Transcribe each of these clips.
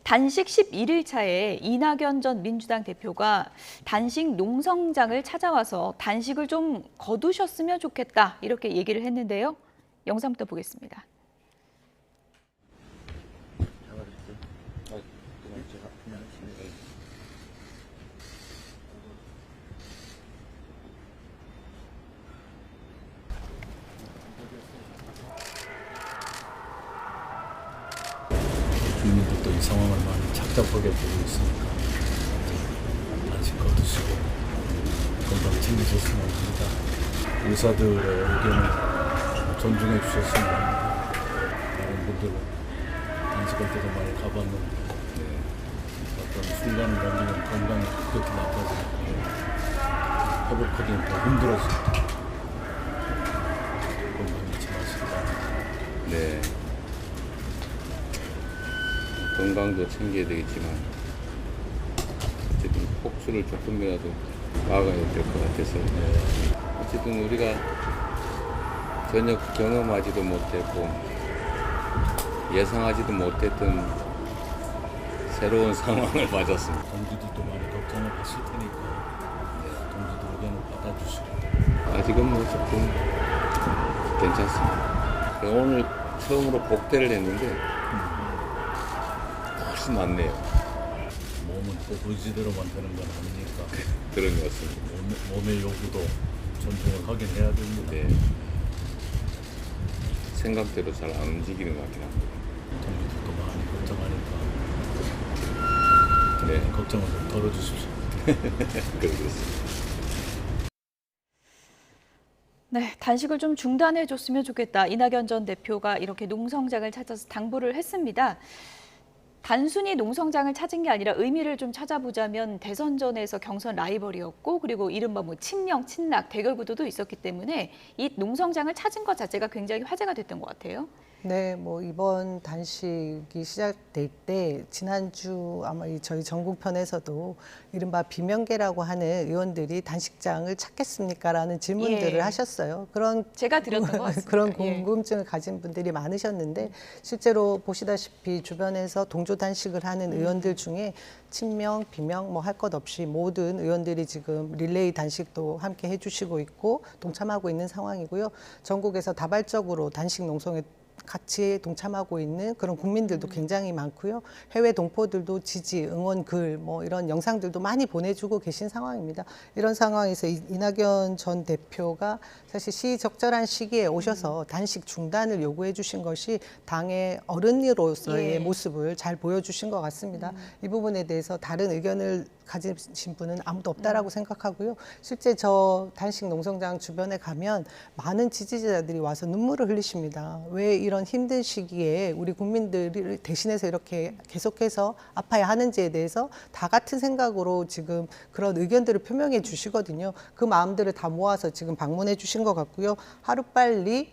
단식 11일 차에 이낙연 전 민주당 대표가 단식 농성장을 찾아와서 단식을 좀 거두셨으면 좋겠다 이렇게 얘기를 했는데요. 영상부터 보겠습니다. 국민들도 이 상황을 많이 착잡하게 보고 있으니까 단식 거두시고 건강 챙기셨으면 합니다. 의사들의 의견을 존중해 주셨으면 합니다. 다른 분들은 단식할 때도 많이 가봤는데 어떤 순간을 넘기면 건강이 급격히 나빠지니까 회복하기는 더 힘들어집니다. 건강 잊지 마시기 바랍니다. 네. 건강도 챙겨야 되겠지만 어쨌든 폭수를 조금이라도 막아야 될 것 같아서 어쨌든 우리가 전혀 경험하지도 못했고 예상하지도 못했던 새로운 상황을 맞았습니다. 동지들도 많이 걱정을 하실 테니까 동지들 의견을 받아주시고 아직은 뭐 조금 괜찮습니다. 오늘 처음으로 복대를 했는데 훨씬 낫네요. 몸은 꼭 의지대로만 되는 건 아니니까 그런 것 같습니다. 몸의 요구도 존중을 하긴 해야 됩니다. 네. 생각대로 잘 안 움직이는 것 같긴 합니다. 동지들도 많이 걱정하니까 네. 걱정을 좀 덜어주십시오. 그러겠습니다. 네, 단식을 좀 중단해 줬으면 좋겠다. 이낙연 전 대표가 이렇게 농성장을 찾아서 당부를 했습니다. 단순히 농성장을 찾은 게 아니라 의미를 좀 찾아보자면 대선전에서 경선 라이벌이었고 그리고 이른바 뭐 친명, 친낙, 대결 구도도 있었기 때문에 이 농성장을 찾은 것 자체가 굉장히 화제가 됐던 것 같아요. 네, 뭐 이번 단식이 시작될 때 지난주 아마 저희 전국편에서도 이른바 비명계라고 하는 의원들이 단식장을 찾겠습니까라는 질문들을 예. 하셨어요. 그런 제가 드렸던 것 같습니다. 그런 예. 궁금증을 가진 분들이 많으셨는데 실제로 보시다시피 주변에서 동조 단식을 하는 의원들 중에 친명, 비명 뭐 할 것 없이 모든 의원들이 지금 릴레이 단식도 함께 해주시고 있고 동참하고 있는 상황이고요. 전국에서 다발적으로 단식 농성에 같이 동참하고 있는 그런 국민들도 굉장히 많고요. 해외 동포들도 지지, 응원 글, 뭐 이런 영상들도 많이 보내주고 계신 상황입니다. 이런 상황에서 이낙연 전 대표가 사실 시적절한 시기에 오셔서 단식 중단을 요구해 주신 것이 당의 어른으로서의 예. 모습을 잘 보여주신 것 같습니다. 이 부분에 대해서 다른 의견을 가지신 분은 아무도 없다라고 생각하고요. 실제 저 단식 농성장 주변에 가면 많은 지지자들이 와서 눈물을 흘리십니다. 왜 이런 힘든 시기에 우리 국민들을 대신해서 이렇게 계속해서 아파야 하는지에 대해서 다 같은 생각으로 지금 그런 의견들을 표명해 주시거든요. 그 마음들을 다 모아서 지금 방문해 주신 것 같고요. 하루빨리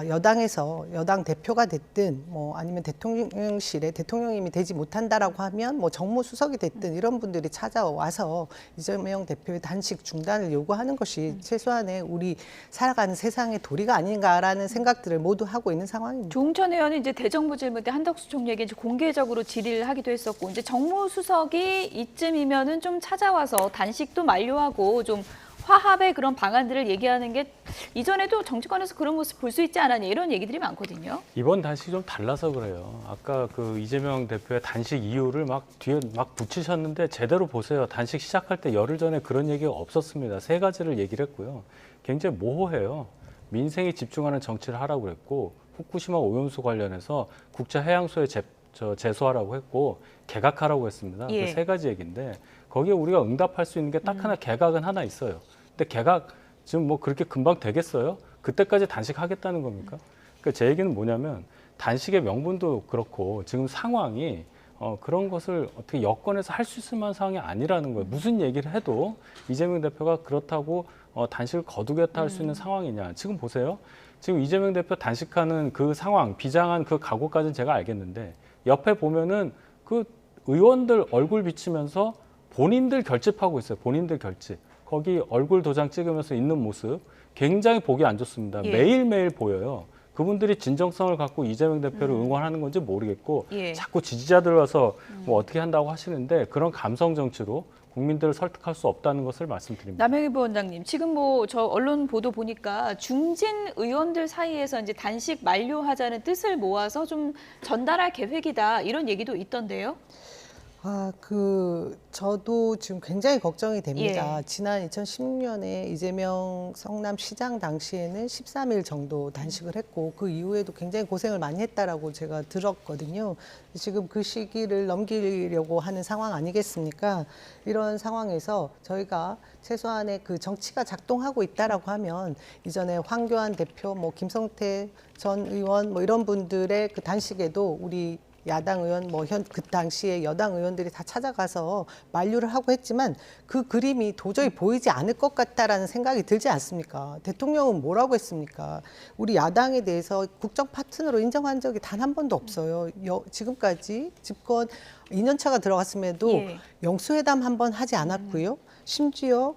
여당에서 여당 대표가 됐든 뭐 아니면 대통령실에 대통령님이 되지 못한다라고 하면 뭐 정무수석이 됐든 이런 분들이 찾아와서 이재명 대표의 단식 중단을 요구하는 것이 최소한의 우리 살아가는 세상의 도리가 아닌가라는 생각들을 모두 하고 있는 상황입니다. 조홍천 의원은 이제 대정부 질문 때 한덕수 총리에게 이제 공개적으로 질의를 하기도 했었고 이제 정무수석이 이쯤이면은 좀 찾아와서 단식도 만료하고 좀 화합의 그런 방안들을 얘기하는 게 이전에도 정치권에서 그런 모습 볼 수 있지 않았냐 이런 얘기들이 많거든요. 이번 단식이 좀 달라서 그래요. 아까 그 이재명 대표의 단식 이유를 막 뒤에 막 붙이셨는데 제대로 보세요. 단식 시작할 때 열흘 전에 그런 얘기가 없었습니다. 세 가지를 얘기를 했고요. 굉장히 모호해요. 민생에 집중하는 정치를 하라고 그랬고 후쿠시마 오염수 관련해서 국제해양소에 제소하라고 했고 개각하라고 했습니다. 예. 그 세 가지 얘기인데 거기에 우리가 응답할 수 있는 게 딱 하나 개각은 하나 있어요. 근데 개각 지금 뭐 그렇게 금방 되겠어요? 그때까지 단식하겠다는 겁니까? 그러니까 제 얘기는 뭐냐면 단식의 명분도 그렇고 지금 상황이 그런 것을 어떻게 여건에서 할 수 있을 만한 상황이 아니라는 거예요. 무슨 얘기를 해도 이재명 대표가 그렇다고 단식을 거두겠다 할 수 있는 상황이냐. 지금 보세요. 지금 이재명 대표 단식하는 그 상황, 비장한 그 각오까지는 제가 알겠는데 옆에 보면은 그 의원들 얼굴 비치면서 본인들 결집하고 있어요. 본인들 결집. 거기 얼굴 도장 찍으면서 있는 모습 굉장히 보기 안 좋습니다. 예. 매일매일 보여요. 그분들이 진정성을 갖고 이재명 대표를 응원하는 건지 모르겠고 예. 자꾸 지지자들 와서 뭐 어떻게 한다고 하시는데 그런 감성 정치로 국민들을 설득할 수 없다는 것을 말씀드립니다. 남영희 부원장님, 지금 뭐 저 언론 보도 보니까 중진 의원들 사이에서 이제 단식 만료하자는 뜻을 모아서 좀 전달할 계획이다 이런 얘기도 있던데요. 저도 지금 굉장히 걱정이 됩니다. 예. 지난 2016년에 이재명 성남시장 당시에는 13일 정도 단식을 했고 그 이후에도 굉장히 고생을 많이 했다라고 제가 들었거든요. 지금 그 시기를 넘기려고 하는 상황 아니겠습니까? 이런 상황에서 저희가 최소한의 그 정치가 작동하고 있다라고 하면 이전에 황교안 대표, 뭐 김성태 전 의원 뭐 이런 분들의 그 단식에도 우리 야당 의원, 그 당시에 여당 의원들이 다 찾아가서 만류를 하고 했지만 그 그림이 도저히 보이지 않을 것 같다라는 생각이 들지 않습니까? 대통령은 뭐라고 했습니까? 우리 야당에 대해서 국정 파트너로 인정한 적이 단 한 번도 없어요. 지금까지 집권 2년 차가 들어갔음에도 예. 영수회담 한 번 하지 않았고요. 심지어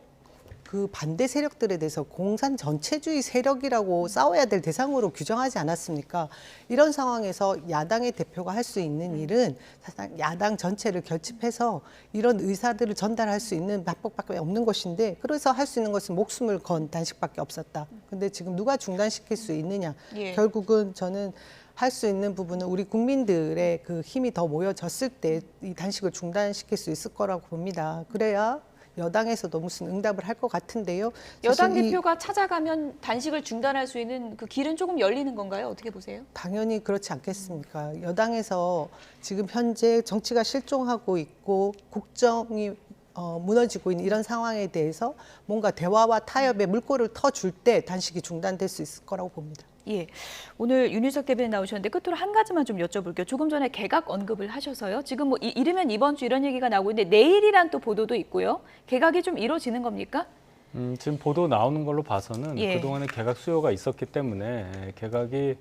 그 반대 세력들에 대해서 공산 전체주의 세력이라고 싸워야 될 대상으로 규정하지 않았습니까? 이런 상황에서 야당의 대표가 할 수 있는 일은 사실상 야당 전체를 결집해서 이런 의사들을 전달할 수 있는 방법밖에 없는 것인데 그래서 할 수 있는 것은 목숨을 건 단식밖에 없었다. 근데 지금 누가 중단시킬 수 있느냐? 예. 결국은 저는 할 수 있는 부분은 우리 국민들의 그 힘이 더 모여졌을 때 이 단식을 중단시킬 수 있을 거라고 봅니다. 그래야 여당에서도 무슨 응답을 할 것 같은데요. 여당 사실 대표가 찾아가면 단식을 중단할 수 있는 그 길은 조금 열리는 건가요? 어떻게 보세요? 당연히 그렇지 않겠습니까? 여당에서 지금 현재 정치가 실종하고 있고 국정이 무너지고 있는 이런 상황에 대해서 뭔가 대화와 타협의 물꼬를 터줄 때 단식이 중단될 수 있을 거라고 봅니다. 예, 오늘 윤희석 대변인 나오셨는데 끝으로 한 가지만 좀 여쭤볼게요. 조금 전에 개각 언급을 하셔서요. 지금 뭐 이르면 이번 주 이런 얘기가 나오고 있는데 내일이란 또 보도도 있고요. 개각이 좀 이루어지는 겁니까? 지금 보도 나오는 걸로 봐서는 예. 그동안에 개각 수요가 있었기 때문에 개각이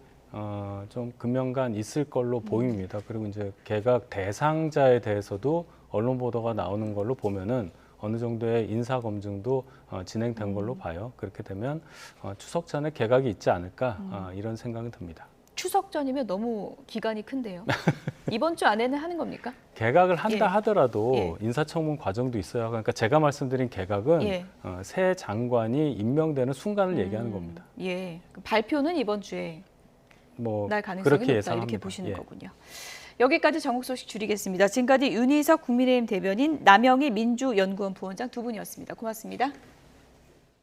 좀 금년간 있을 걸로 보입니다. 그리고 이제 개각 대상자에 대해서도 언론 보도가 나오는 걸로 보면은 어느 정도의 인사 검증도 진행된 걸로 봐요. 그렇게 되면 추석 전에 개각이 있지 않을까 이런 생각은 듭니다. 추석 전이면 너무 기간이 큰데요. 이번 주 안에는 하는 겁니까? 개각을 한다 예. 하더라도 예. 인사청문 과정도 있어요. 그러니까 제가 말씀드린 개각은 예. 새 장관이 임명되는 순간을 얘기하는 겁니다. 예, 발표는 이번 주에 뭐 날 가능성이 그렇게 높다 예상합니다. 이렇게 보시는 예. 거군요. 여기까지 전국 소식 줄이겠습니다. 지금까지 윤희석 국민의힘 대변인, 남영희 민주연구원 부원장 두 분이었습니다. 고맙습니다.